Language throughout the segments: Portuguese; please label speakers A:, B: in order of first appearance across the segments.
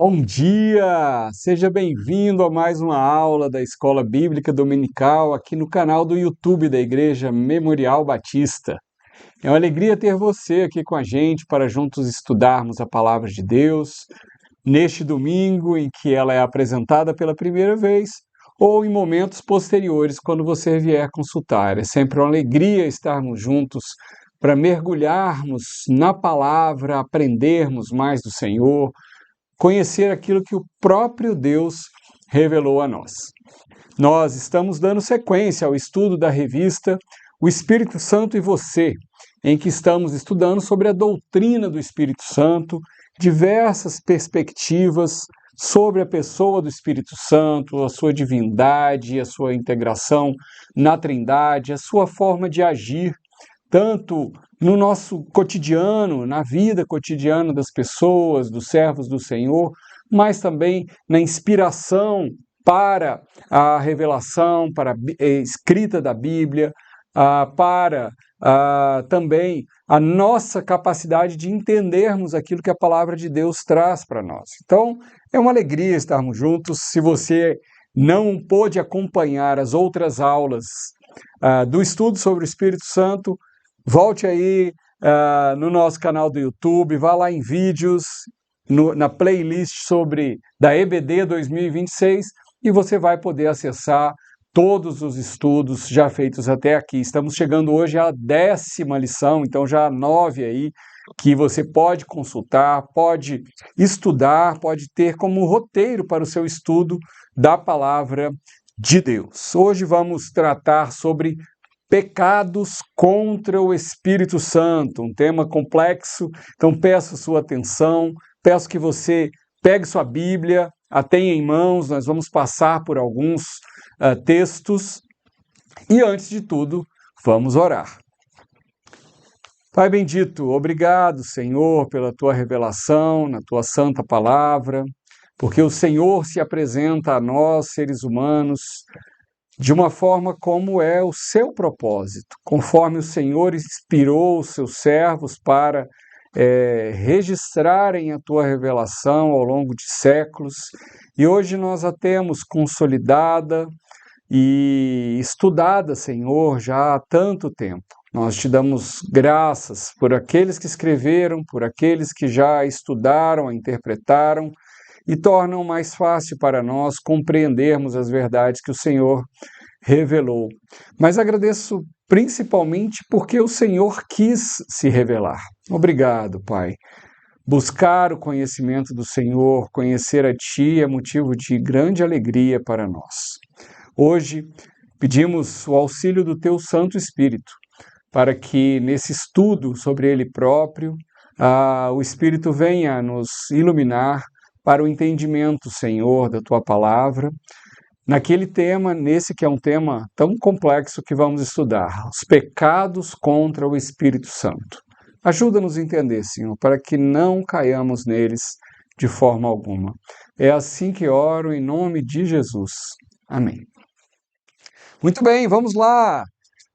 A: Bom dia! Seja bem-vindo a mais uma aula da Escola Bíblica Dominical aqui no canal do YouTube da Igreja Memorial Batista. É uma alegria ter você aqui com a gente para juntos estudarmos a Palavra de Deus neste domingo em que ela é apresentada pela primeira vez ou em momentos posteriores quando você vier consultar. É sempre uma alegria estarmos juntos para mergulharmos na Palavra, aprendermos mais do Senhor, conhecer aquilo que o próprio Deus revelou a nós. Nós estamos dando sequência ao estudo da revista O Espírito Santo e Você, em que estamos estudando sobre a doutrina do Espírito Santo, diversas perspectivas sobre a pessoa do Espírito Santo, a sua divindade, a sua integração na Trindade, a sua forma de agir, tanto no nosso cotidiano, na vida cotidiana das pessoas, dos servos do Senhor, mas também na inspiração para a revelação, para a escrita da Bíblia, para também a nossa capacidade de entendermos aquilo que a palavra de Deus traz para nós. Então, é uma alegria estarmos juntos. Se você não pôde acompanhar as outras aulas do estudo sobre o Espírito Santo, volte aí no nosso canal do YouTube, vá lá em vídeos, na playlist da EBD 2026 e você vai poder acessar todos os estudos já feitos até aqui. Estamos chegando hoje à 10ª lição, então já há 9 aí, que você pode consultar, pode estudar, pode ter como roteiro para o seu estudo da Palavra de Deus. Hoje vamos tratar sobre pecados contra o Espírito Santo, um tema complexo, então peço sua atenção, peço que você pegue sua Bíblia, a tenha em mãos, nós vamos passar por alguns textos e antes de tudo, vamos orar. Pai bendito, obrigado, Senhor, pela tua revelação, na tua santa palavra, porque o Senhor se apresenta a nós, seres humanos, de uma forma como é o seu propósito, conforme o Senhor inspirou os seus servos para registrarem a tua revelação ao longo de séculos, e hoje nós a temos consolidada e estudada, Senhor, já há tanto tempo. Nós te damos graças por aqueles que escreveram, por aqueles que já estudaram, interpretaram, e tornam mais fácil para nós compreendermos as verdades que o Senhor revelou. Mas agradeço principalmente porque o Senhor quis se revelar. Obrigado, Pai. Buscar o conhecimento do Senhor, conhecer a Ti é motivo de grande alegria para nós. Hoje pedimos o auxílio do Teu Santo Espírito, para que nesse estudo sobre Ele próprio, o Espírito venha nos iluminar para o entendimento, Senhor, da Tua Palavra, naquele tema, nesse que é um tema tão complexo que vamos estudar, os pecados contra o Espírito Santo. Ajuda-nos a entender, Senhor, para que não caiamos neles de forma alguma. É assim que oro, em nome de Jesus. Amém. Muito bem, vamos lá.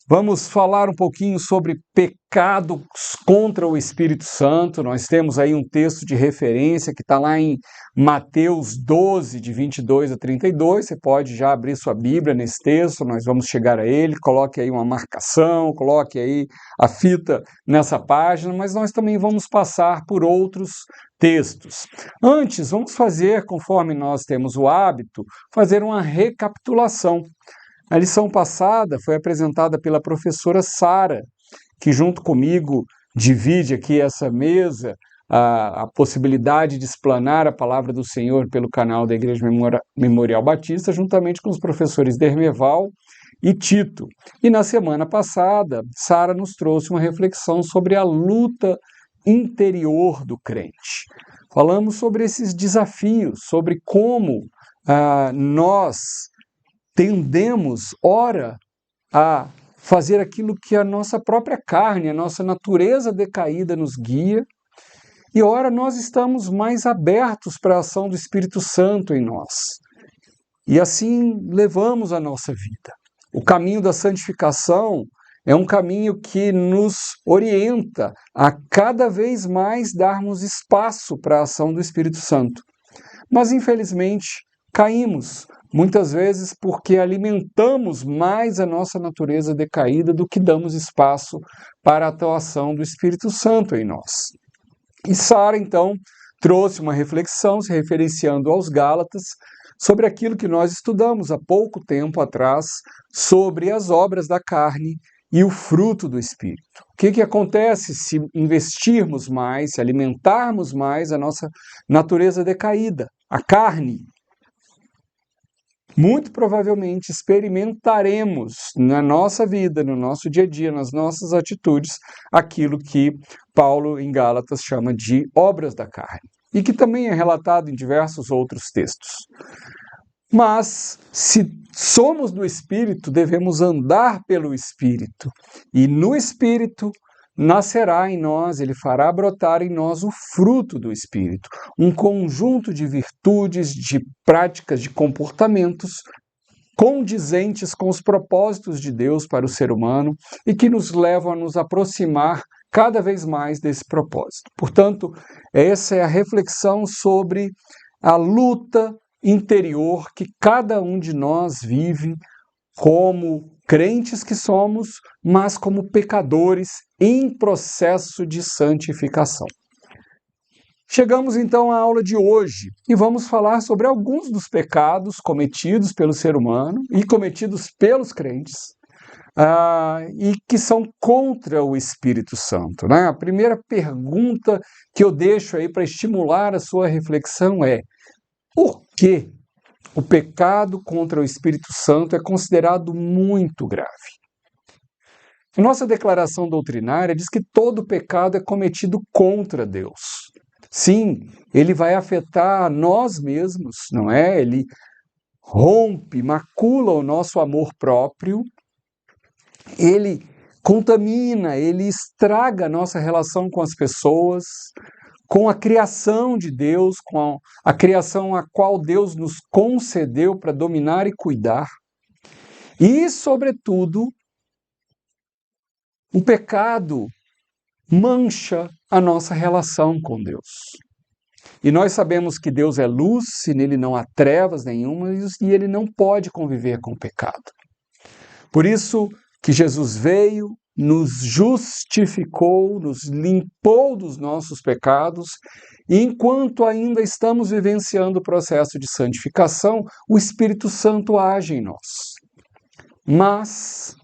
A: Vamos falar um pouquinho sobre pecados contra o Espírito Santo. Nós temos aí um texto de referência que está lá em Mateus 12, de 22 a 32. Você pode já abrir sua Bíblia nesse texto, nós vamos chegar a ele. Coloque aí uma marcação, coloque aí a fita nessa página, mas nós também vamos passar por outros textos. Antes, vamos fazer, conforme nós temos o hábito, fazer uma recapitulação. A lição passada foi apresentada pela professora Sara, que junto comigo divide aqui essa mesa, a possibilidade de explanar a palavra do Senhor pelo canal da Igreja Memorial Batista, juntamente com os professores Dermeval e Tito. E na semana passada, Sara nos trouxe uma reflexão sobre a luta interior do crente. Falamos sobre esses desafios, sobre como nós tendemos, ora, a fazer aquilo que a nossa própria carne, a nossa natureza decaída nos guia, e ora nós estamos mais abertos para a ação do Espírito Santo em nós. E assim levamos a nossa vida. O caminho da santificação é um caminho que nos orienta a cada vez mais darmos espaço para a ação do Espírito Santo. mas infelizmente caímos, muitas vezes porque alimentamos mais a nossa natureza decaída do que damos espaço para a atuação do Espírito Santo em nós. E Sara, então, trouxe uma reflexão, se referenciando aos Gálatas, sobre aquilo que nós estudamos há pouco tempo atrás, sobre as obras da carne e o fruto do Espírito. O que acontece se investirmos mais, se alimentarmos mais a nossa natureza decaída, a carne? Muito provavelmente experimentaremos na nossa vida, no nosso dia a dia, nas nossas atitudes, aquilo que Paulo em Gálatas chama de obras da carne, e que também é relatado em diversos outros textos. Mas, se somos do Espírito, devemos andar pelo Espírito, e no Espírito nascerá em nós, ele fará brotar em nós o fruto do Espírito, um conjunto de virtudes, de práticas, de comportamentos condizentes com os propósitos de Deus para o ser humano e que nos levam a nos aproximar cada vez mais desse propósito. Portanto, essa é a reflexão sobre a luta interior que cada um de nós vive como crentes que somos, mas como pecadores em processo de santificação. Chegamos então à aula de hoje e vamos falar sobre alguns dos pecados cometidos pelo ser humano e cometidos pelos crentes e que são contra o Espírito Santo, né? A primeira pergunta que eu deixo aí para estimular a sua reflexão é: por que o pecado contra o Espírito Santo é considerado muito grave? A nossa declaração doutrinária diz que todo pecado é cometido contra Deus. Sim, ele vai afetar nós mesmos, não é? Ele rompe, macula o nosso amor próprio, ele contamina, ele estraga a nossa relação com as pessoas, com a criação de Deus, com a criação a qual Deus nos concedeu para dominar e cuidar. E, sobretudo, o pecado mancha a nossa relação com Deus. E nós sabemos que Deus é luz, e nele não há trevas nenhuma, e ele não pode conviver com o pecado. Por isso que Jesus veio, nos justificou, nos limpou dos nossos pecados, e enquanto ainda estamos vivenciando o processo de santificação, o Espírito Santo age em nós. Mas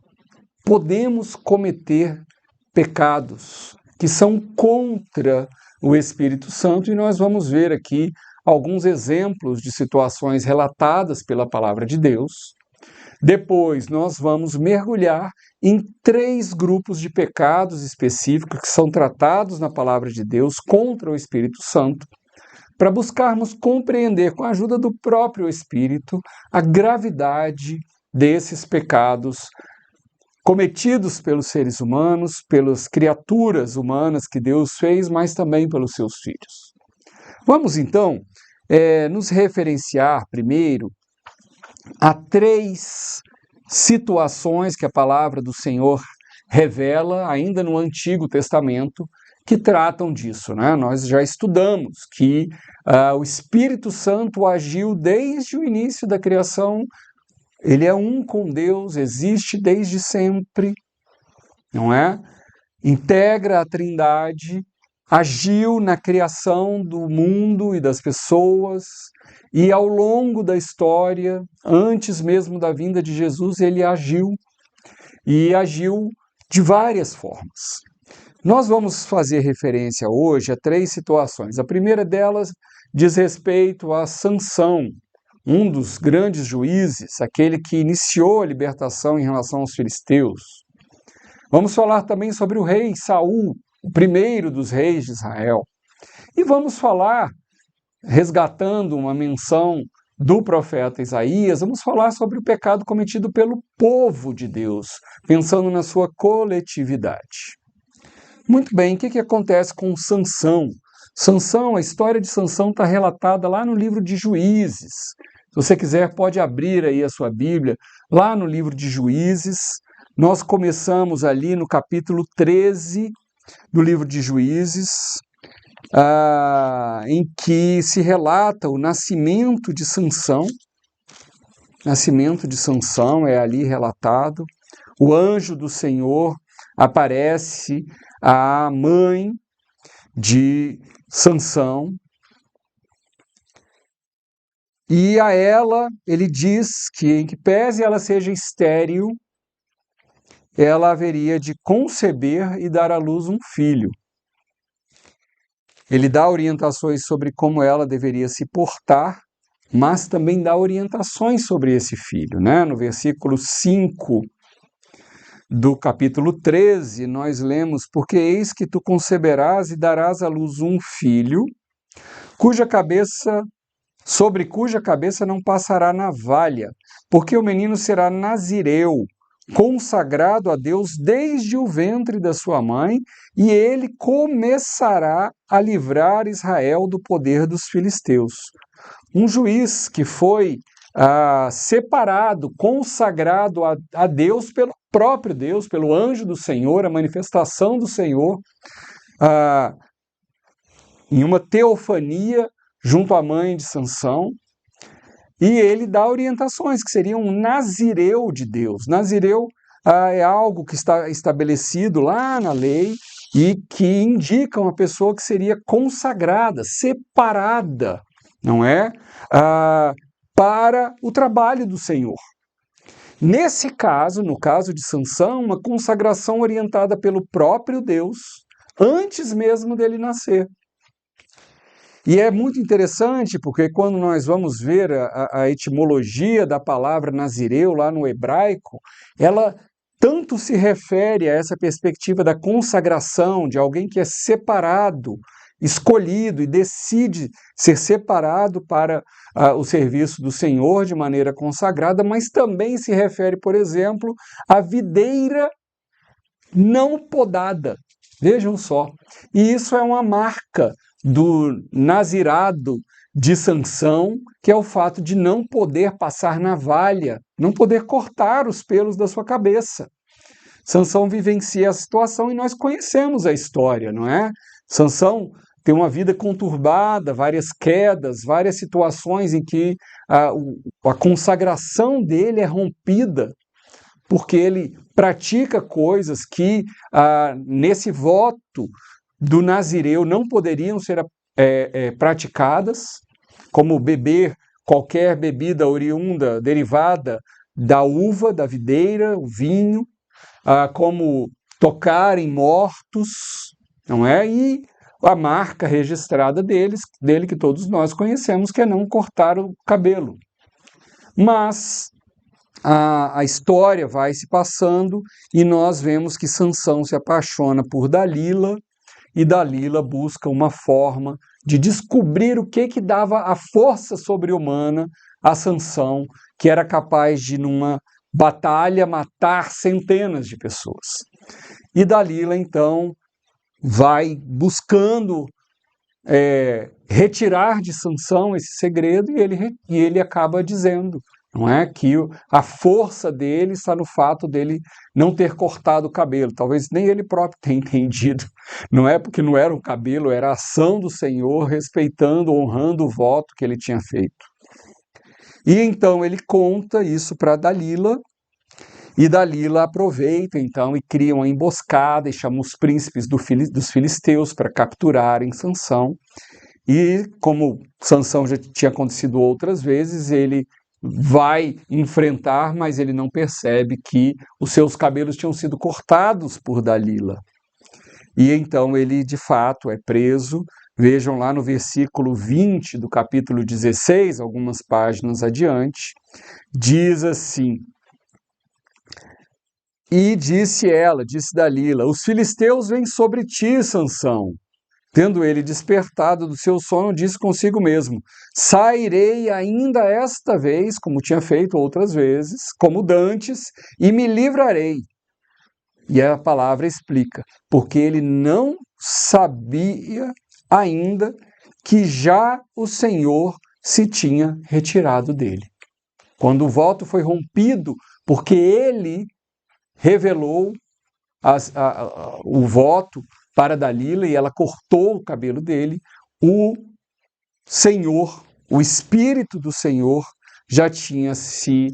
A: podemos cometer pecados que são contra o Espírito Santo, e nós vamos ver aqui alguns exemplos de situações relatadas pela palavra de Deus. Depois nós vamos mergulhar em 3 grupos de pecados específicos que são tratados na palavra de Deus contra o Espírito Santo, para buscarmos compreender, com a ajuda do próprio Espírito, a gravidade desses pecados cometidos pelos seres humanos, pelas criaturas humanas que Deus fez, mas também pelos seus filhos. Vamos então nos referenciar primeiro a 3 situações que a palavra do Senhor revela, ainda no Antigo Testamento, que tratam disso, né? Nós já estudamos que o Espírito Santo agiu desde o início da criação. Ele é um com Deus, existe desde sempre, não é? Integra a Trindade, agiu na criação do mundo e das pessoas, e ao longo da história, antes mesmo da vinda de Jesus, ele agiu, e agiu de várias formas. Nós vamos fazer referência hoje a 3 situações. A primeira delas diz respeito a Sansão, um dos grandes juízes, aquele que iniciou a libertação em relação aos filisteus. Vamos falar também sobre o rei Saul, o primeiro dos reis de Israel. E vamos falar, resgatando uma menção do profeta Isaías, vamos falar sobre o pecado cometido pelo povo de Deus, pensando na sua coletividade. Muito bem, o que acontece com Sansão? Sansão, a história de Sansão está relatada lá no livro de Juízes. Se você quiser, pode abrir aí a sua Bíblia, lá no livro de Juízes. Nós começamos ali no capítulo 13 do livro de Juízes, em que se relata o nascimento de Sansão. Nascimento de Sansão é ali relatado. O anjo do Senhor aparece à mãe de Sansão, e a ela ele diz que, em que pese ela seja estéril, ela haveria de conceber e dar à luz um filho. Ele dá orientações sobre como ela deveria se portar, mas também dá orientações sobre esse filho, né? No versículo 5 do capítulo 13, nós lemos: porque eis que tu conceberás e darás à luz um filho, sobre cuja cabeça não passará navalha, porque o menino será nazireu, consagrado a Deus desde o ventre da sua mãe, e ele começará a livrar Israel do poder dos filisteus. Um juiz que foi separado, consagrado a Deus pelo próprio Deus, pelo anjo do Senhor, a manifestação do Senhor, em uma teofania junto à mãe de Sansão, e ele dá orientações que seriam um nazireu de Deus. Nazireu é algo que está estabelecido lá na lei e que indica uma pessoa que seria consagrada, separada, não é? Para o trabalho do Senhor. Nesse caso, no caso de Sansão, uma consagração orientada pelo próprio Deus, antes mesmo dele nascer. E é muito interessante porque quando nós vamos ver a etimologia da palavra nazireu lá no hebraico, ela tanto se refere a essa perspectiva da consagração, de alguém que é separado, escolhido e decide ser separado para o serviço do Senhor de maneira consagrada, mas também se refere, por exemplo, à videira não podada. Vejam só. E isso é uma marca do nazirado de Sansão, que é o fato de não poder passar navalha, não poder cortar os pelos da sua cabeça. Sansão vivencia a situação e nós conhecemos a história, não é? Sansão tem uma vida conturbada, várias quedas, várias situações em que a consagração dele é rompida, porque ele pratica coisas que nesse voto do nazireu não poderiam ser praticadas, como beber qualquer bebida oriunda, derivada da uva, da videira, o vinho, como tocar em mortos, não é? E a marca registrada dele, que todos nós conhecemos, que é não cortar o cabelo. Mas a história vai se passando e nós vemos que Sansão se apaixona por Dalila, e Dalila busca uma forma de descobrir o que dava a força sobre-humana a Sansão, que era capaz de, numa batalha, matar centenas de pessoas. E Dalila, então, vai buscando retirar de Sansão esse segredo, e ele acaba dizendo, não é, que a força dele está no fato dele não ter cortado o cabelo. Talvez nem ele próprio tenha entendido. Não é porque não era o cabelo, era a ação do Senhor respeitando, honrando o voto que ele tinha feito. E então ele conta isso para Dalila, e Dalila aproveita então e cria uma emboscada e chama os príncipes dos filisteus para capturarem Sansão. E como Sansão já tinha acontecido outras vezes, ele vai enfrentar, mas ele não percebe que os seus cabelos tinham sido cortados por Dalila. E então ele, de fato, é preso. Vejam lá no versículo 20 do capítulo 16, algumas páginas adiante, diz assim: e disse Dalila, os filisteus vêm sobre ti, Sansão. Tendo ele despertado do seu sono, disse consigo mesmo: sairei ainda esta vez, como tinha feito outras vezes, como dantes, e me livrarei. E a palavra explica, porque ele não sabia ainda que já o Senhor se tinha retirado dele. Quando o voto foi rompido, porque ele revelou o voto para Dalila e ela cortou o cabelo dele, o Senhor, o Espírito do Senhor já tinha se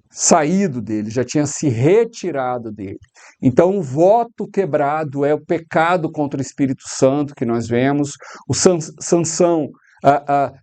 A: saído dele, já tinha se retirado dele. Então o voto quebrado é o pecado contra o Espírito Santo que nós vemos. O Sansão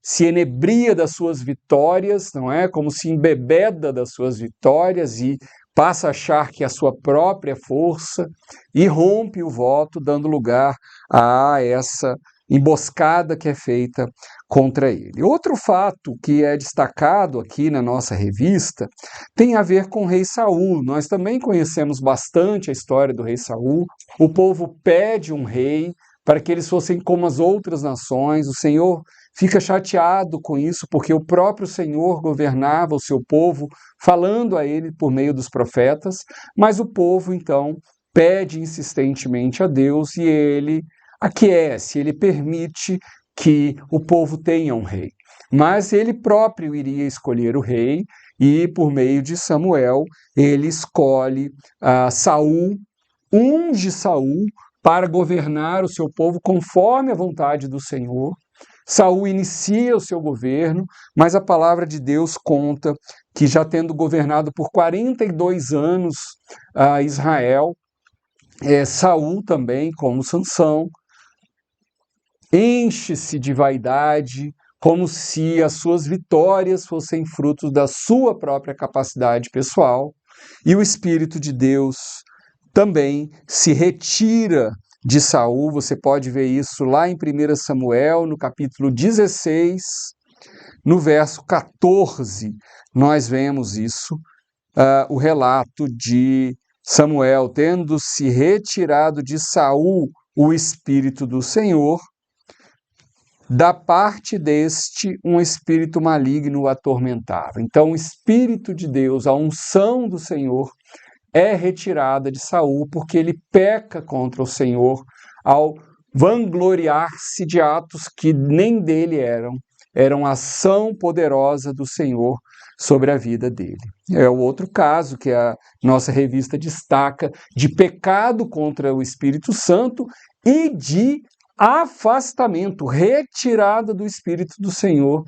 A: se enebria das suas vitórias, não é? Como se embebeda das suas vitórias e passa a achar que é a sua própria força e rompe o voto, dando lugar a essa emboscada que é feita contra ele. Outro fato que é destacado aqui na nossa revista tem a ver com o rei Saul. Nós também conhecemos bastante a história do rei Saul. O povo pede um rei para que eles fossem como as outras nações. O Senhor fica chateado com isso, porque o próprio Senhor governava o seu povo, falando a ele por meio dos profetas, mas o povo, então, pede insistentemente a Deus e ele aquece, ele permite que o povo tenha um rei. Mas ele próprio iria escolher o rei e, por meio de Samuel, ele escolhe Saul, unge Saul para governar o seu povo conforme a vontade do Senhor. Saul inicia o seu governo, mas a palavra de Deus conta que, já tendo governado por 42 anos Israel, Saul também, como Sansão, enche-se de vaidade, como se as suas vitórias fossem frutos da sua própria capacidade pessoal, e o Espírito de Deus também se retira de Saul. Você pode ver isso lá em 1 Samuel, no capítulo 16, no verso 14, nós vemos isso, o relato de Samuel tendo se retirado de Saul o Espírito do Senhor, da parte deste um espírito maligno o atormentava. Então o Espírito de Deus, a unção do Senhor, é retirada de Saul, porque ele peca contra o Senhor ao vangloriar-se de atos que nem dele eram a ação poderosa do Senhor sobre a vida dele. É o outro caso que a nossa revista destaca, de pecado contra o Espírito Santo e de afastamento, retirada do Espírito do Senhor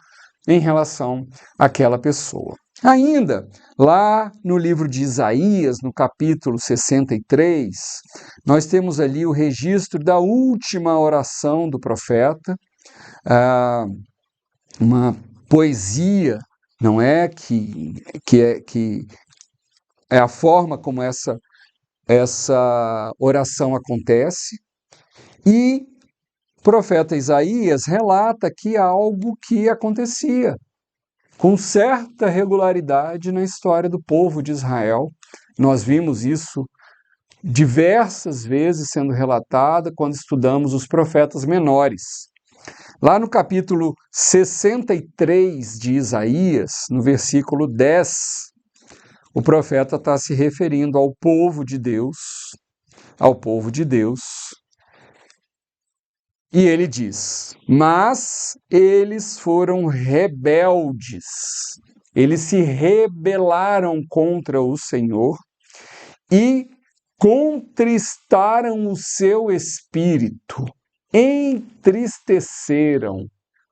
A: em relação àquela pessoa. Ainda, lá no livro de Isaías, no capítulo 63, nós temos ali o registro da última oração do profeta, uma poesia, não é? Que é a forma como essa oração acontece, e o profeta Isaías relata aqui algo que acontecia com certa regularidade na história do povo de Israel. Nós vimos isso diversas vezes sendo relatada quando estudamos os profetas menores. Lá no capítulo 63 de Isaías, no versículo 10, o profeta está se referindo ao povo de Deus, e ele diz: mas eles foram rebeldes, eles se rebelaram contra o Senhor e contristaram o seu espírito, entristeceram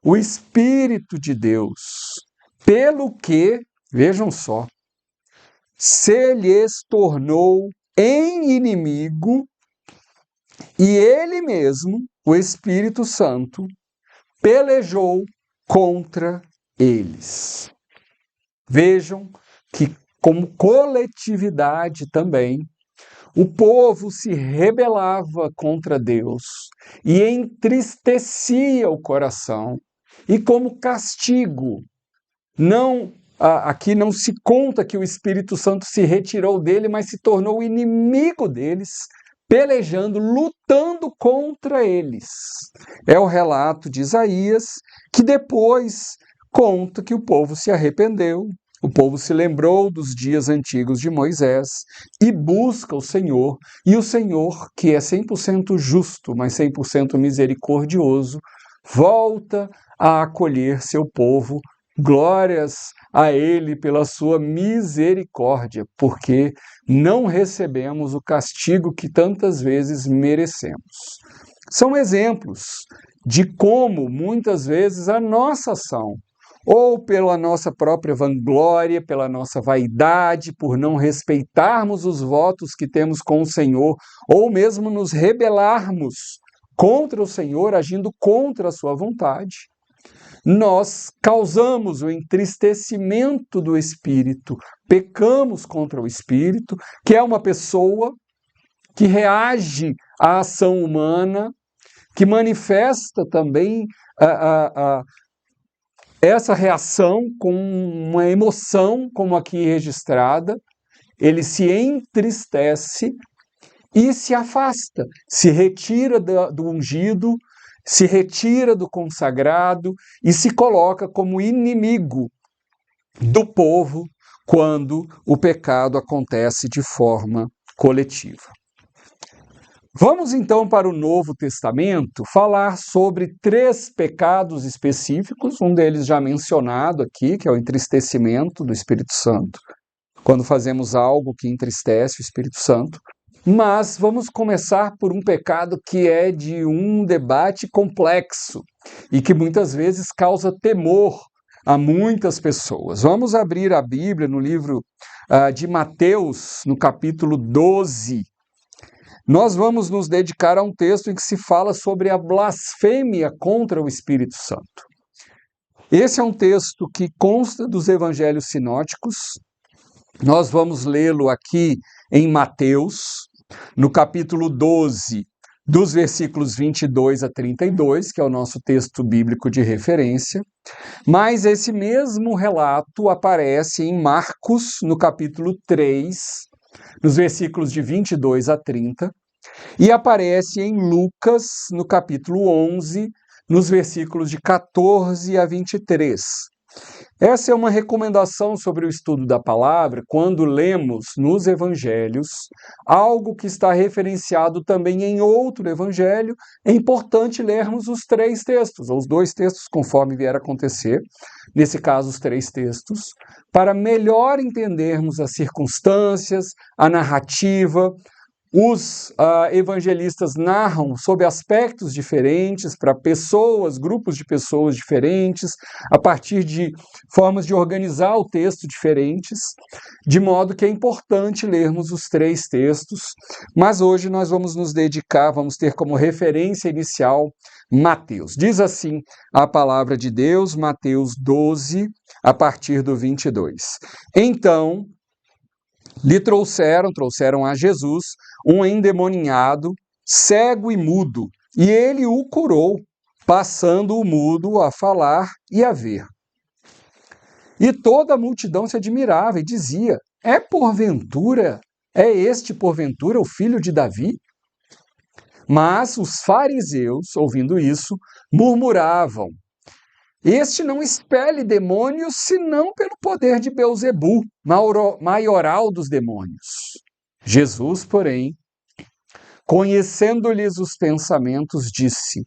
A: o Espírito de Deus, pelo que, vejam só, se lhes tornou em inimigo, e ele mesmo, o Espírito Santo, pelejou contra eles. Vejam que, como coletividade também, o povo se rebelava contra Deus e entristecia o coração, e como castigo, aqui não se conta que o Espírito Santo se retirou dele, mas se tornou inimigo deles, pelejando, lutando contra eles. É o relato de Isaías, que depois conta que o povo se arrependeu, o povo se lembrou dos dias antigos de Moisés e busca o Senhor, e o Senhor, que é 100% justo, mas 100% misericordioso, volta a acolher seu povo glórias a Ele pela sua misericórdia, porque não recebemos o castigo que tantas vezes merecemos. São exemplos de como, muitas vezes, a nossa ação, ou pela nossa própria vanglória, pela nossa vaidade, por não respeitarmos os votos que temos com o Senhor, ou mesmo nos rebelarmos contra o Senhor, agindo contra a sua vontade, nós causamos o entristecimento do Espírito, pecamos contra o Espírito, que é uma pessoa que reage à ação humana, que manifesta também essa reação com uma emoção, como aqui registrada. Ele se entristece e se afasta, se retira do ungido, se retira do consagrado e se coloca como inimigo do povo quando o pecado acontece de forma coletiva. Vamos então para o Novo Testamento falar sobre 3 pecados específicos, um deles já mencionado aqui, que é o entristecimento do Espírito Santo, quando fazemos algo que entristece o Espírito Santo. Mas vamos começar por um pecado que é de um debate complexo e que muitas vezes causa temor a muitas pessoas. Vamos abrir a Bíblia no livro de Mateus, no capítulo 12. Nós vamos nos dedicar a um texto em que se fala sobre a blasfêmia contra o Espírito Santo. Esse é um texto que consta dos evangelhos sinóticos. Nós vamos lê-lo aqui em Mateus, no capítulo 12, dos versículos 22 a 32, que é o nosso texto bíblico de referência. Mas esse mesmo relato aparece em Marcos, no capítulo 3, nos versículos de 22 a 30, e aparece em Lucas, no capítulo 11, nos versículos de 14 a 23. Essa é uma recomendação sobre o estudo da palavra quando lemos nos evangelhos algo que está referenciado também em outro evangelho. É importante lermos os 3 textos, ou os 2 textos, conforme vier a acontecer, nesse caso os 3 textos, para melhor entendermos as circunstâncias, a narrativa. Os evangelistas narram sob aspectos diferentes, para pessoas, grupos de pessoas diferentes, a partir de formas de organizar o texto diferentes, de modo que é importante lermos os 3 textos, mas hoje nós vamos nos dedicar, vamos ter como referência inicial Mateus. Diz assim a palavra de Deus, Mateus 12, a partir do 22. Então, lhe trouxeram a Jesus um endemoniado, cego e mudo, e ele o curou, passando o mudo a falar e a ver. E toda a multidão se admirava e dizia: é este porventura o filho de Davi? Mas os fariseus, ouvindo isso, murmuravam: este não expele demônios, senão pelo poder de Beelzebu, maioral dos demônios. Jesus, porém, conhecendo-lhes os pensamentos, disse: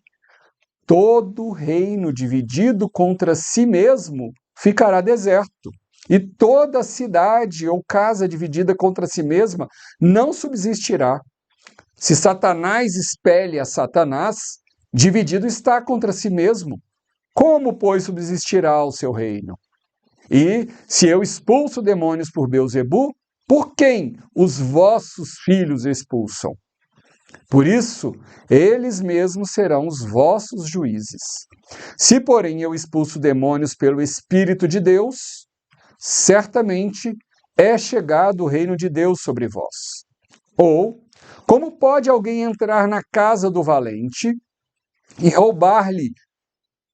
A: todo reino dividido contra si mesmo ficará deserto, e toda cidade ou casa dividida contra si mesma não subsistirá. Se Satanás expele a Satanás, dividido está contra si mesmo. Como, pois, subsistirá o seu reino? E se eu expulso demônios por Beelzebu, por quem os vossos filhos expulsam? Por isso, eles mesmos serão os vossos juízes. Se, porém, eu expulso demônios pelo Espírito de Deus, certamente é chegado o reino de Deus sobre vós. Ou, como pode alguém entrar na casa do valente e roubar-lhe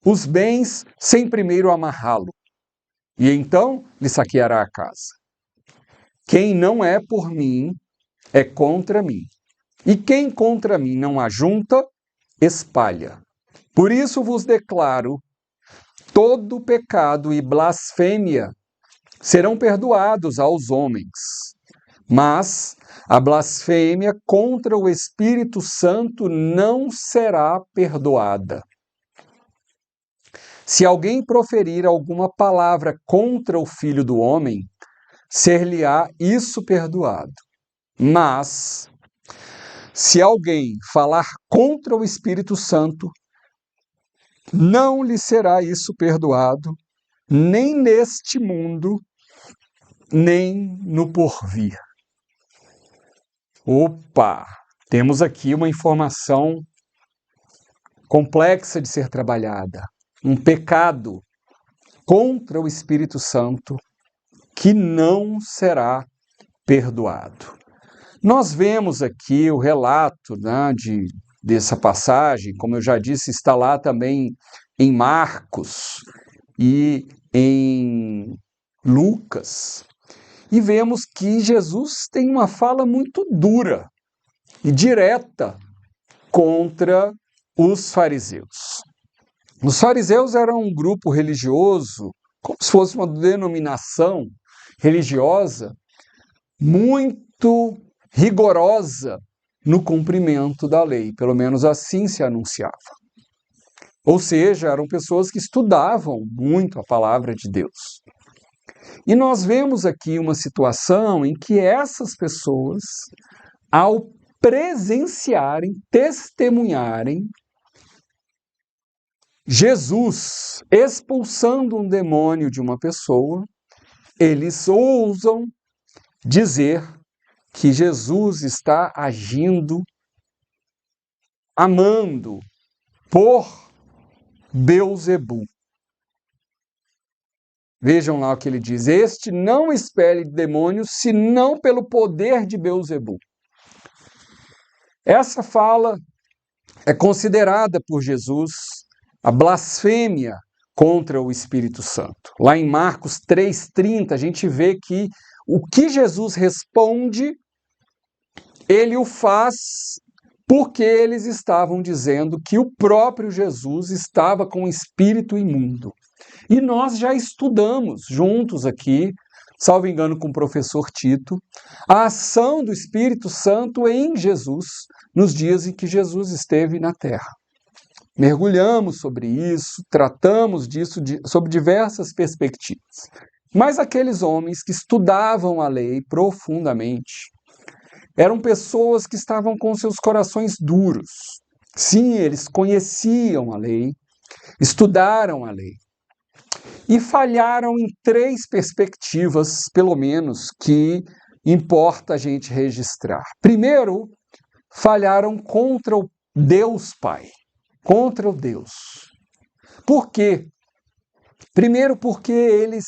A: os bens sem primeiro amarrá-lo, e então lhe saqueará a casa? Quem não é por mim, é contra mim. E quem contra mim não ajunta, espalha. Por isso vos declaro, todo pecado e blasfêmia serão perdoados aos homens, mas a blasfêmia contra o Espírito Santo não será perdoada. Se alguém proferir alguma palavra contra o Filho do Homem, ser-lhe-á isso perdoado. Mas, se alguém falar contra o Espírito Santo, não lhe será isso perdoado, nem neste mundo, nem no porvir. Opa! Temos aqui uma informação complexa de ser trabalhada. Um pecado contra o Espírito Santo que não será perdoado. Nós vemos aqui o relato, né, dessa passagem, como eu já disse, está lá também em Marcos e em Lucas. E vemos que Jesus tem uma fala muito dura e direta contra os fariseus. Os fariseus eram um grupo religioso, como se fosse uma denominação religiosa, muito rigorosa no cumprimento da lei, pelo menos assim se anunciava. Ou seja, eram pessoas que estudavam muito a palavra de Deus. E nós vemos aqui uma situação em que essas pessoas, ao presenciarem, testemunharem Jesus expulsando um demônio de uma pessoa, eles ousam dizer que Jesus está agindo, amando por Beelzebu. Vejam lá o que ele diz: este não expele demônios, senão pelo poder de Beelzebu. Essa fala é considerada por Jesus a blasfêmia contra o Espírito Santo. Lá em Marcos 3,30, a gente vê que o que Jesus responde, ele o faz porque eles estavam dizendo que o próprio Jesus estava com o espírito imundo. E nós já estudamos juntos aqui, salvo engano com o professor Tito, a ação do Espírito Santo em Jesus nos dias em que Jesus esteve na Terra. Mergulhamos sobre isso, tratamos disso sob diversas perspectivas. Mas aqueles homens que estudavam a lei profundamente eram pessoas que estavam com seus corações duros. Sim, eles conheciam a lei, estudaram a lei. E falharam em 3 perspectivas, pelo menos, que importa a gente registrar. Primeiro, falharam contra o Deus Pai, contra o Deus. Por quê? Primeiro, porque eles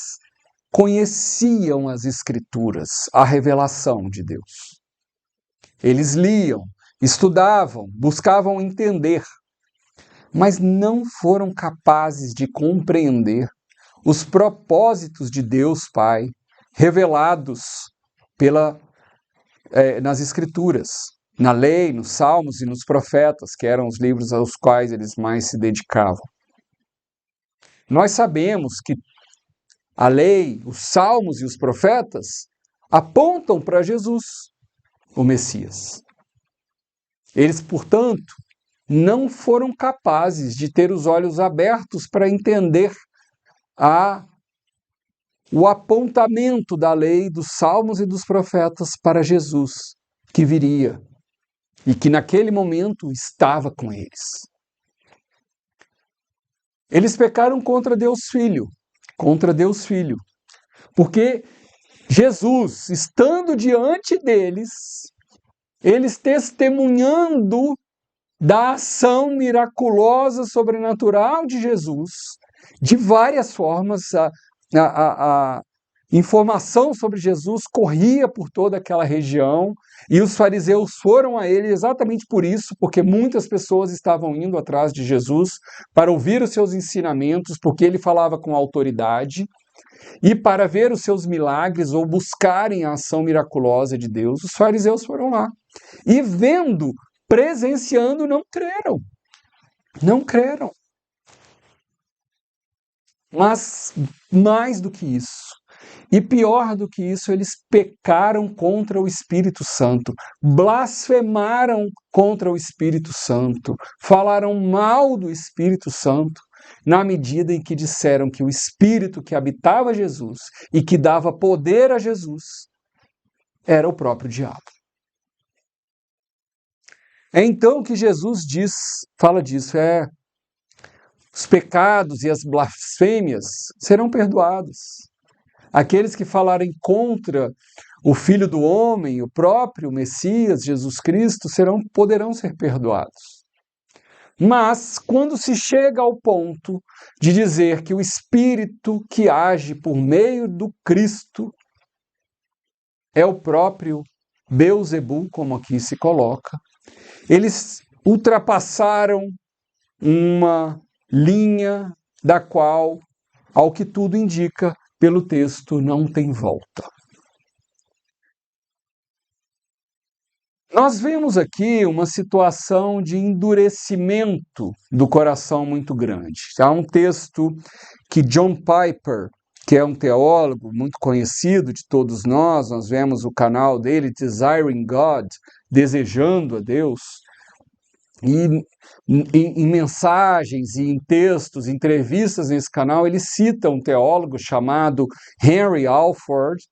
A: conheciam as Escrituras, a revelação de Deus. Eles liam, estudavam, buscavam entender, mas não foram capazes de compreender os propósitos de Deus Pai revelados nas Escrituras, na lei, nos Salmos e nos Profetas, que eram os livros aos quais eles mais se dedicavam. Nós sabemos que a lei, os Salmos e os Profetas apontam para Jesus, o Messias. Eles, portanto, não foram capazes de ter os olhos abertos para entender o apontamento da lei, dos Salmos e dos Profetas para Jesus, que viria e que naquele momento estava com eles. Eles pecaram contra Deus Filho, porque Jesus, estando diante deles, eles testemunhando da ação miraculosa, sobrenatural de Jesus, de várias formas, a informação sobre Jesus corria por toda aquela região e os fariseus foram a ele exatamente por isso, porque muitas pessoas estavam indo atrás de Jesus para ouvir os seus ensinamentos, porque ele falava com autoridade, e para ver os seus milagres ou buscarem a ação miraculosa de Deus. Os fariseus foram lá e vendo, presenciando, não creram. Não creram. Mas mais do que isso, e pior do que isso, eles pecaram contra o Espírito Santo, blasfemaram contra o Espírito Santo, falaram mal do Espírito Santo, na medida em que disseram que o Espírito que habitava Jesus e que dava poder a Jesus era o próprio diabo. É então que Jesus fala disso, os pecados e as blasfêmias serão perdoados. Aqueles que falarem contra o Filho do Homem, o próprio Messias, Jesus Cristo, poderão ser perdoados. Mas, quando se chega ao ponto de dizer que o Espírito que age por meio do Cristo é o próprio Beelzebul, como aqui se coloca, eles ultrapassaram uma linha da qual, ao que tudo indica, pelo texto, não tem volta. Nós vemos aqui uma situação de endurecimento do coração muito grande. Há um texto que John Piper, que é um teólogo muito conhecido de todos nós vemos o canal dele, Desiring God, Desejando a Deus, e em mensagens e em textos, entrevistas nesse canal, ele cita um teólogo chamado Henry Alford,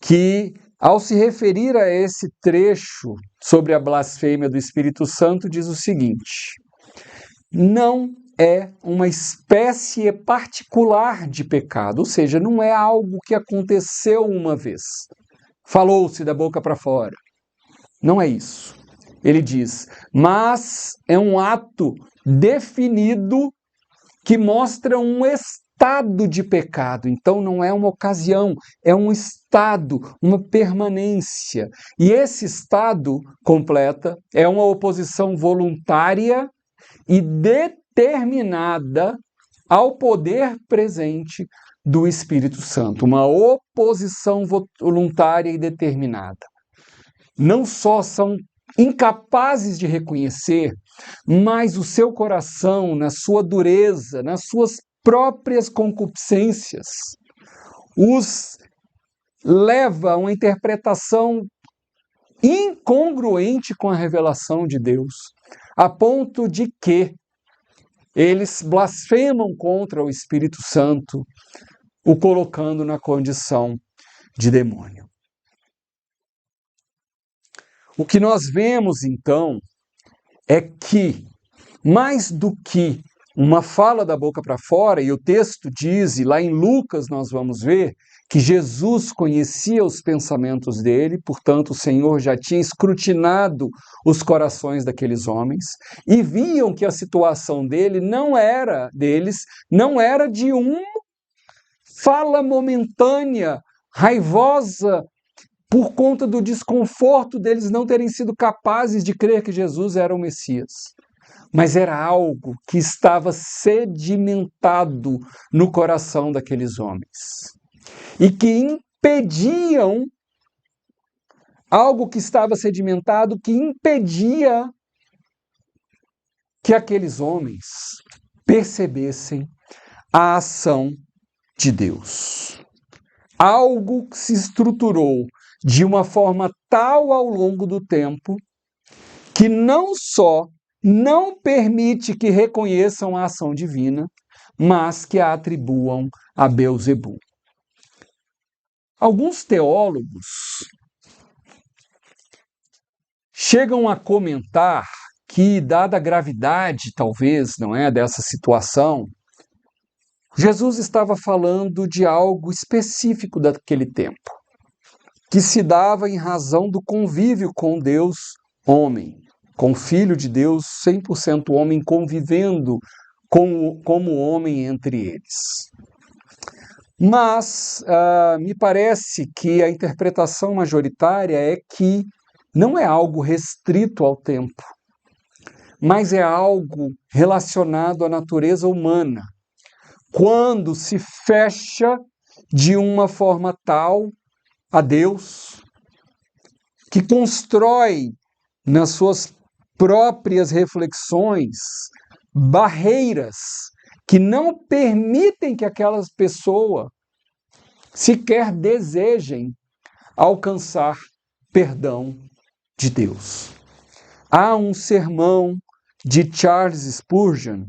A: que, ao se referir a esse trecho sobre a blasfêmia do Espírito Santo, diz o seguinte: não é uma espécie particular de pecado, ou seja, não é algo que aconteceu uma vez. Falou-se da boca para fora. Não é isso. Ele diz, mas é um ato definido que mostra um estado de pecado. Então não é uma ocasião, é um estado, uma permanência. E esse estado, completa, é uma oposição voluntária e determinada ao poder presente do Espírito Santo. Uma oposição voluntária e determinada. Não só são incapazes de reconhecer, mas o seu coração, na sua dureza, nas suas próprias concupiscências, os leva a uma interpretação incongruente com a revelação de Deus, a ponto de que eles blasfemam contra o Espírito Santo, o colocando na condição de demônio. O que nós vemos, então, é que, mais do que uma fala da boca para fora, e o texto diz, e lá em Lucas nós vamos ver, que Jesus conhecia os pensamentos dele, portanto o Senhor já tinha escrutinado os corações daqueles homens, e viam que a situação deles não era de uma fala momentânea, raivosa, por conta do desconforto deles não terem sido capazes de crer que Jesus era o Messias. Mas era algo que estava sedimentado no coração daqueles homens. E que impediam, algo que estava sedimentado, que impedia que aqueles homens percebessem a ação de Deus. Algo que se estruturou de uma forma tal ao longo do tempo, que não só não permite que reconheçam a ação divina, mas que a atribuam a Beelzebul. Alguns teólogos chegam a comentar que, dada a gravidade, talvez, dessa situação, Jesus estava falando de algo específico daquele tempo, que se dava em razão do convívio com Deus homem, com o Filho de Deus 100% homem convivendo como homem entre eles. Mas me parece que a interpretação majoritária é que não é algo restrito ao tempo, mas é algo relacionado à natureza humana, quando se fecha de uma forma tal a Deus, que constrói nas suas próprias reflexões barreiras que não permitem que aquela pessoa sequer desejem alcançar perdão de Deus. Há um sermão de Charles Spurgeon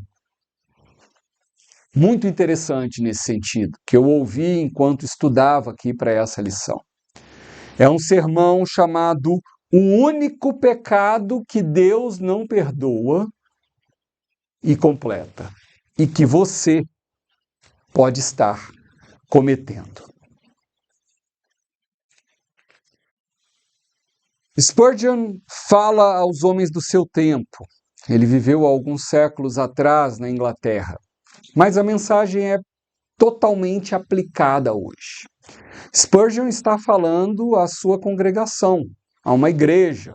A: muito interessante nesse sentido, que eu ouvi enquanto estudava aqui para essa lição. É um sermão chamado O Único Pecado que Deus Não Perdoa e Completa, e que você pode estar cometendo. Spurgeon fala aos homens do seu tempo. Ele viveu alguns séculos atrás na Inglaterra, mas a mensagem é totalmente aplicada hoje. Spurgeon está falando à sua congregação, a uma igreja,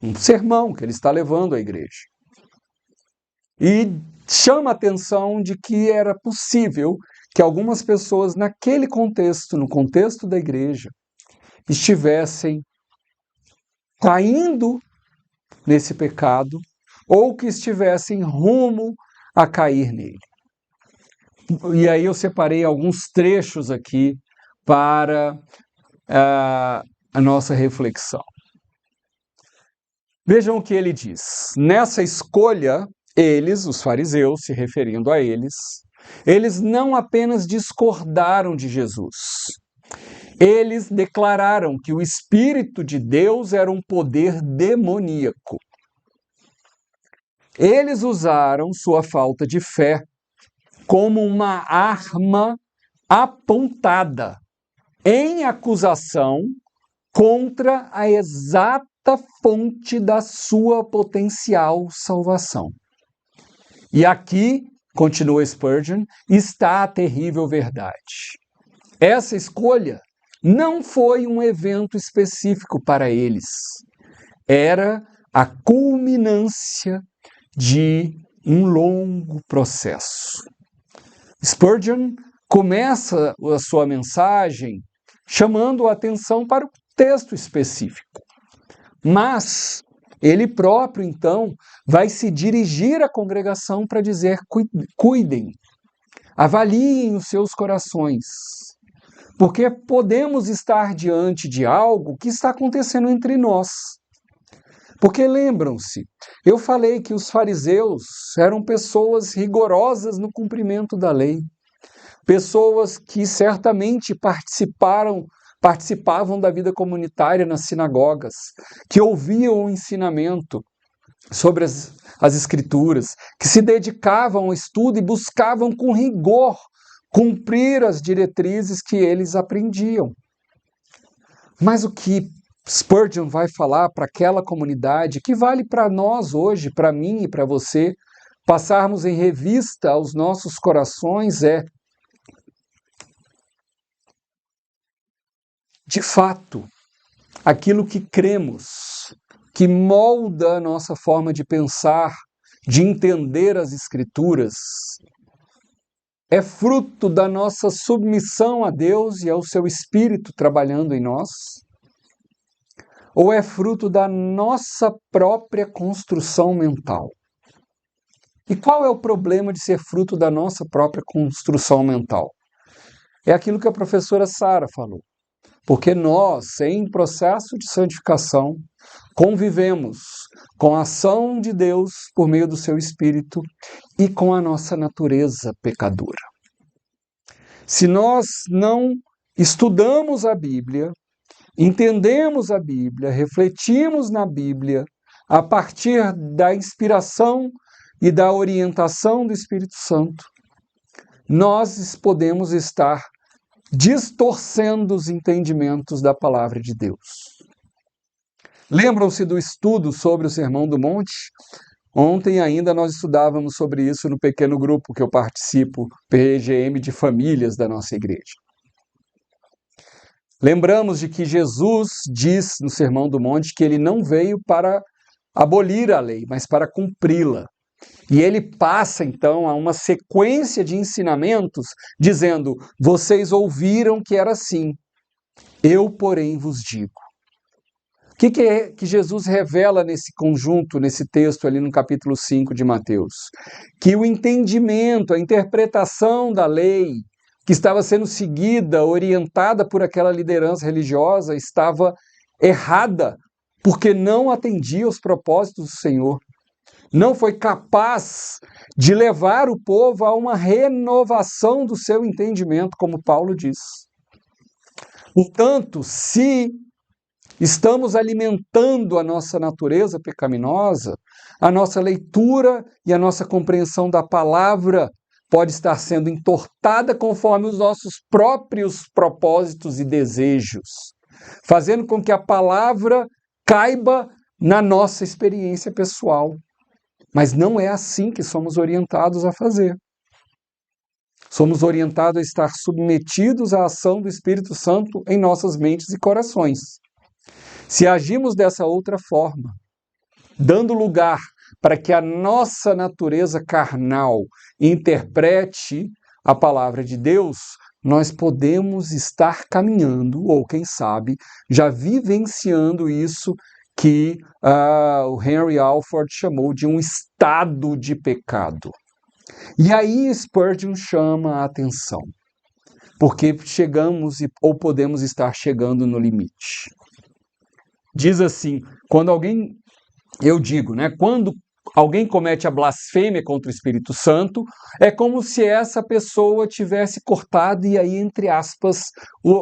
A: um sermão que ele está levando à igreja. E chama a atenção de que era possível que algumas pessoas naquele contexto, no contexto da igreja, estivessem caindo nesse pecado ou que estivessem rumo a cair nele. E aí eu separei alguns trechos aqui para a nossa reflexão. Vejam o que ele diz. Nessa escolha, eles, os fariseus, se referindo a eles não apenas discordaram de Jesus. Eles declararam que o Espírito de Deus era um poder demoníaco. Eles usaram sua falta de fé como uma arma apontada em acusação contra a exata fonte da sua potencial salvação. E aqui, continua Spurgeon, está a terrível verdade. Essa escolha não foi um evento específico para eles. Era a culminância de um longo processo. Spurgeon começa a sua mensagem chamando a atenção para o texto específico. Mas ele próprio, então, vai se dirigir à congregação para dizer: cuidem, avaliem os seus corações, porque podemos estar diante de algo que está acontecendo entre nós. Porque lembram-se, eu falei que os fariseus eram pessoas rigorosas no cumprimento da lei, pessoas que certamente participavam da vida comunitária nas sinagogas, que ouviam o ensinamento sobre as Escrituras, que se dedicavam ao estudo e buscavam com rigor cumprir as diretrizes que eles aprendiam. Mas o que Spurgeon vai falar para aquela comunidade, que vale para nós hoje, para mim e para você, passarmos em revista aos nossos corações é: de fato, aquilo que cremos, que molda a nossa forma de pensar, de entender as Escrituras, é fruto da nossa submissão a Deus e ao seu Espírito trabalhando em nós? Ou é fruto da nossa própria construção mental? E qual é o problema de ser fruto da nossa própria construção mental? É aquilo que a professora Sara falou. Porque nós, em processo de santificação, convivemos com a ação de Deus por meio do seu Espírito e com a nossa natureza pecadora. Se nós não estudamos a Bíblia, entendemos a Bíblia, refletimos na Bíblia, a partir da inspiração e da orientação do Espírito Santo, nós podemos estar distorcendo os entendimentos da palavra de Deus. Lembram-se do estudo sobre o Sermão do Monte? Ontem ainda nós estudávamos sobre isso no pequeno grupo que eu participo, PGM de famílias da nossa igreja. Lembramos de que Jesus diz no Sermão do Monte que ele não veio para abolir a lei, mas para cumpri-la. E ele passa, então, a uma sequência de ensinamentos, dizendo: vocês ouviram que era assim, eu, porém, vos digo. O que é que Jesus revela nesse conjunto, nesse texto ali no capítulo 5 de Mateus? Que o entendimento, a interpretação da lei que estava sendo seguida, orientada por aquela liderança religiosa, estava errada, porque não atendia aos propósitos do Senhor. não foi capaz de levar o povo a uma renovação do seu entendimento, como Paulo diz. Portanto, se estamos alimentando a nossa natureza pecaminosa, a nossa leitura e a nossa compreensão da palavra pode estar sendo entortada conforme os nossos próprios propósitos e desejos, fazendo com que a palavra caiba na nossa experiência pessoal. Mas não é assim que somos orientados a fazer. Somos orientados a estar submetidos à ação do Espírito Santo em nossas mentes e corações. Se agimos dessa outra forma, dando lugar para que a nossa natureza carnal interprete a palavra de Deus, nós podemos estar caminhando, ou quem sabe, já vivenciando isso que o Henry Alford chamou de um estado de pecado. E aí Spurgeon chama a atenção, porque chegamos ou podemos estar chegando no limite. Diz assim, quando alguém comete a blasfêmia contra o Espírito Santo, é como se essa pessoa tivesse cortado, e aí, entre aspas,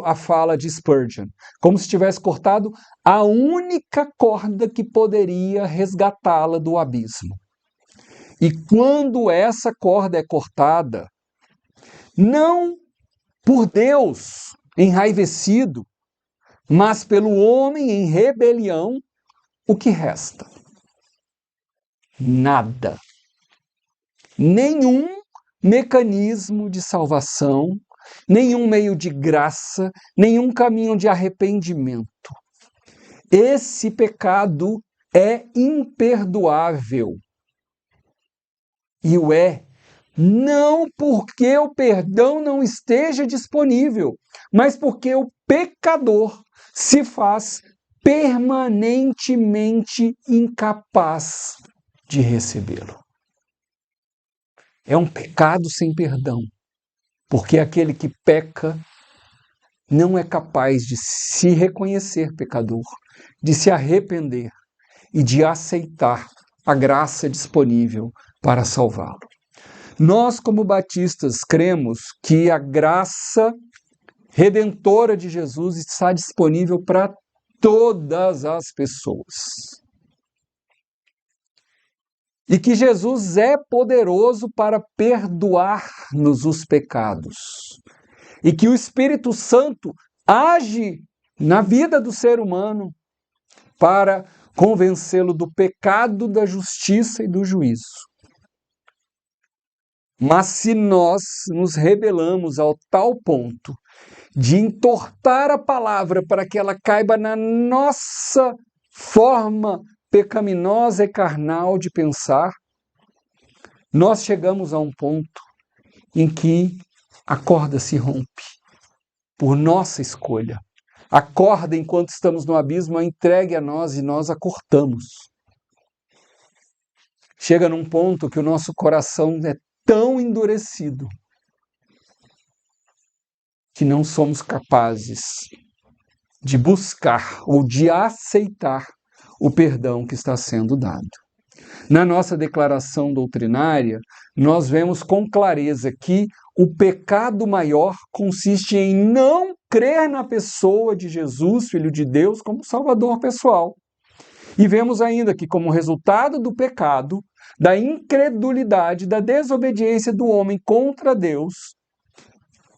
A: a fala de Spurgeon, como se tivesse cortado a única corda que poderia resgatá-la do abismo. E quando essa corda é cortada, não por Deus enraivecido, mas pelo homem em rebelião, o que resta? Nada. Nenhum mecanismo de salvação, nenhum meio de graça, nenhum caminho de arrependimento. Esse pecado é imperdoável. E o é não porque o perdão não esteja disponível, mas porque o pecador se faz permanentemente incapaz de recebê-lo. É um pecado sem perdão, porque aquele que peca não é capaz de se reconhecer pecador, de se arrepender e de aceitar a graça disponível para salvá-lo. Nós, como batistas, cremos que a graça redentora de Jesus está disponível para todas as pessoas. E que Jesus é poderoso para perdoar-nos os pecados. E que o Espírito Santo age na vida do ser humano para convencê-lo do pecado, da justiça e do juízo. Mas se nós nos rebelamos ao tal ponto de entortar a palavra para que ela caiba na nossa forma pecaminosa e carnal de pensar, nós chegamos a um ponto em que a corda se rompe por nossa escolha. A corda, enquanto estamos no abismo, é entregue a nós e nós a cortamos. Chega num ponto que o nosso coração é tão endurecido que não somos capazes de buscar ou de aceitar o perdão que está sendo dado. Na nossa declaração doutrinária, nós vemos com clareza que o pecado maior consiste em não crer na pessoa de Jesus, Filho de Deus, como Salvador pessoal. E vemos ainda que, como resultado do pecado, da incredulidade, da desobediência do homem contra Deus,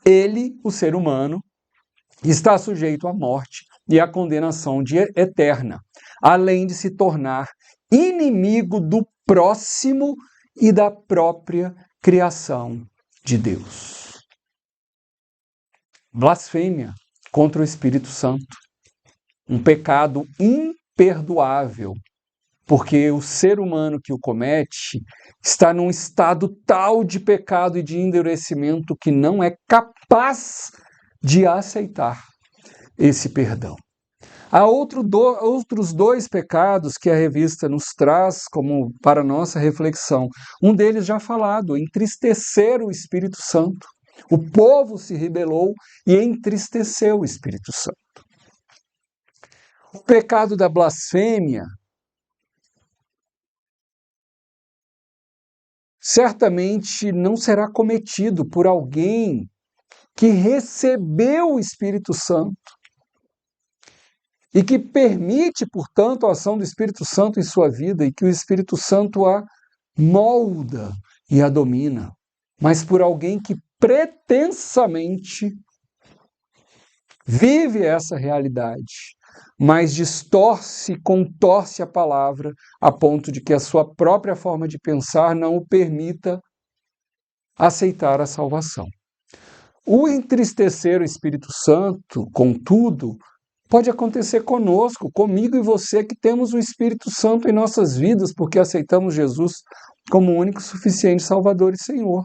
A: ele, o ser humano, está sujeito à morte e à condenação eterna, além de se tornar inimigo do próximo e da própria criação de Deus. Blasfêmia contra o Espírito Santo, um pecado imperdoável, porque o ser humano que o comete está num estado tal de pecado e de endurecimento que não é capaz de aceitar esse perdão. Há outros dois pecados que a revista nos traz como para nossa reflexão. Um deles já falado, entristecer o Espírito Santo. O povo se rebelou e entristeceu o Espírito Santo. O pecado da blasfêmia certamente não será cometido por alguém que recebeu o Espírito Santo e que permite, portanto, a ação do Espírito Santo em sua vida e que o Espírito Santo a molda e a domina, mas por alguém que pretensamente vive essa realidade, mas distorce, contorce a palavra a ponto de que a sua própria forma de pensar não o permita aceitar a salvação. O entristecer o Espírito Santo, contudo, pode acontecer conosco, comigo e você, que temos o Espírito Santo em nossas vidas, porque aceitamos Jesus como o único, suficiente Salvador e Senhor.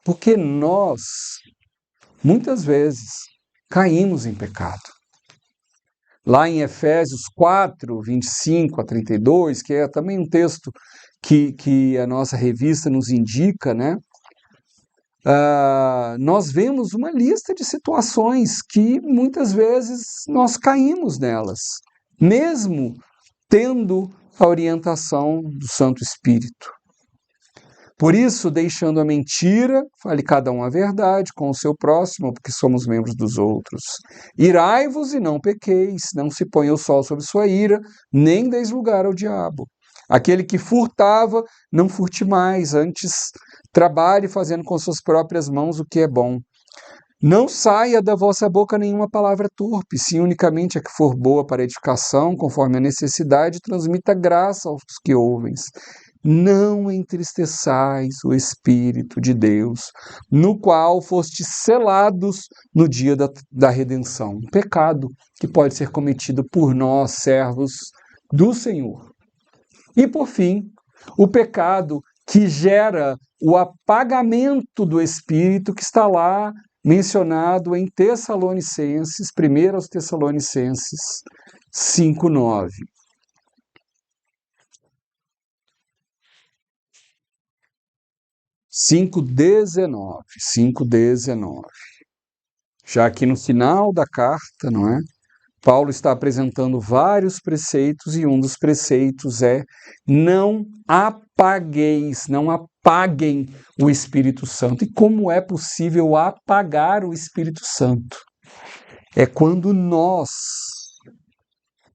A: Porque nós, muitas vezes, caímos em pecado. Lá em Efésios 4, 25 a 32, que é também um texto que a nossa revista nos indica, né? Nós vemos uma lista de situações que muitas vezes nós caímos nelas, mesmo tendo a orientação do Santo Espírito. Por isso, deixando a mentira, fale cada um a verdade com o seu próximo, porque somos membros dos outros. Irai-vos e não pequeis, não se ponha o sol sobre sua ira, nem deis lugar ao diabo. Aquele que furtava, não furte mais, antes trabalhe fazendo com suas próprias mãos o que é bom. Não saia da vossa boca nenhuma palavra torpe, sim unicamente a que for boa para edificação, conforme a necessidade, transmita graça aos que ouvem. Não entristeçais o Espírito de Deus, no qual fostes selados no dia da redenção. Um pecado que pode ser cometido por nós, servos do Senhor. E, por fim, o pecado que gera o apagamento do Espírito, que está lá mencionado em Tessalonicenses, 1 aos Tessalonicenses 5:9. 5:19. Já aqui no final da carta, não é? Paulo está apresentando vários preceitos e um dos preceitos é: não apagueis, não apaguem o Espírito Santo. E como é possível apagar o Espírito Santo? É quando nós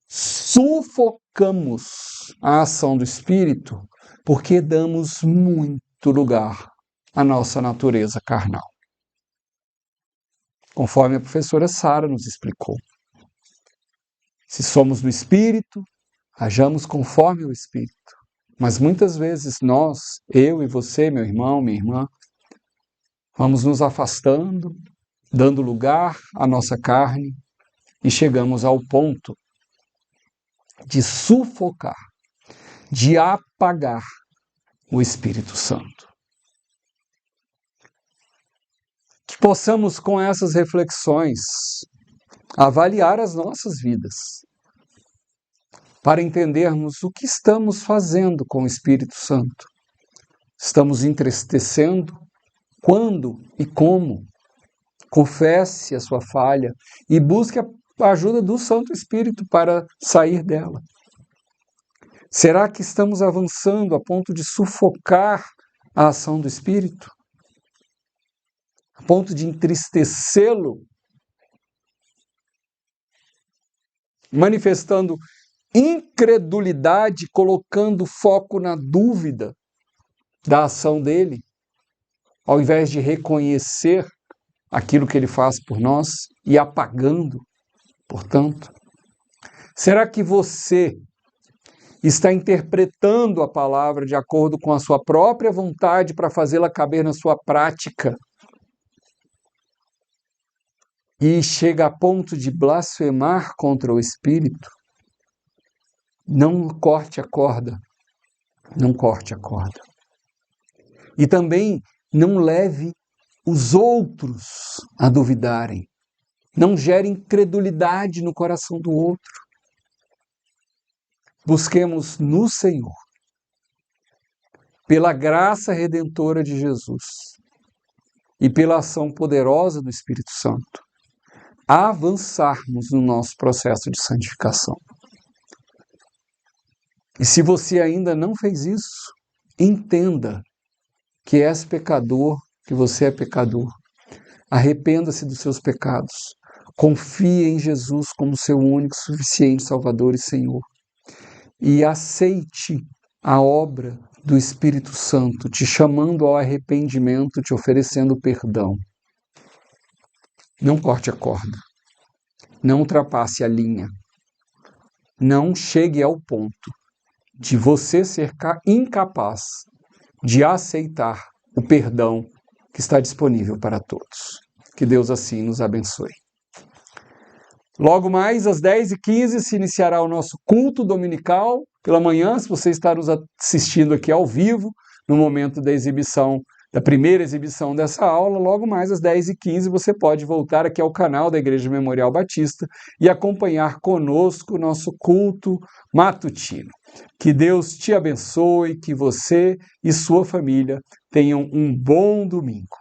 A: sufocamos a ação do Espírito, porque damos muito lugar à nossa natureza carnal. Conforme a professora Sara nos explicou. Se somos do Espírito, hajamos conforme o Espírito. Mas muitas vezes nós, eu e você, meu irmão, minha irmã, vamos nos afastando, dando lugar à nossa carne e chegamos ao ponto de sufocar, de apagar o Espírito Santo. Que possamos, com essas reflexões, avaliar as nossas vidas, para entendermos o que estamos fazendo com o Espírito Santo. Estamos entristecendo? Quando e como? Confesse a sua falha e busque a ajuda do Santo Espírito para sair dela. Será que estamos avançando a ponto de sufocar a ação do Espírito? A ponto de entristecê-lo? Manifestando incredulidade, colocando foco na dúvida da ação dele, ao invés de reconhecer aquilo que ele faz por nós e apagando, portanto? Será que você está interpretando a palavra de acordo com a sua própria vontade para fazê-la caber na sua prática? E chega a ponto de blasfemar contra o Espírito? Não corte a corda. Não corte a corda. E também não leve os outros a duvidarem. Não gere incredulidade no coração do outro. Busquemos no Senhor, pela graça redentora de Jesus e pela ação poderosa do Espírito Santo, avançarmos no nosso processo de santificação. E se você ainda não fez isso, entenda que és pecador, que você é pecador. Arrependa-se dos seus pecados. Confie em Jesus como seu único, suficiente Salvador e Senhor. E aceite a obra do Espírito Santo, te chamando ao arrependimento, te oferecendo perdão. Não corte a corda. Não ultrapasse a linha. Não chegue ao ponto de você ser incapaz de aceitar o perdão que está disponível para todos. Que Deus assim nos abençoe. Logo mais, às 10h15, se iniciará o nosso culto dominical pela manhã, se você está nos assistindo aqui ao vivo, no momento da primeira exibição dessa aula, logo mais às 10h15 você pode voltar aqui ao canal da Igreja Memorial Batista e acompanhar conosco o nosso culto matutino. Que Deus te abençoe, que você e sua família tenham um bom domingo.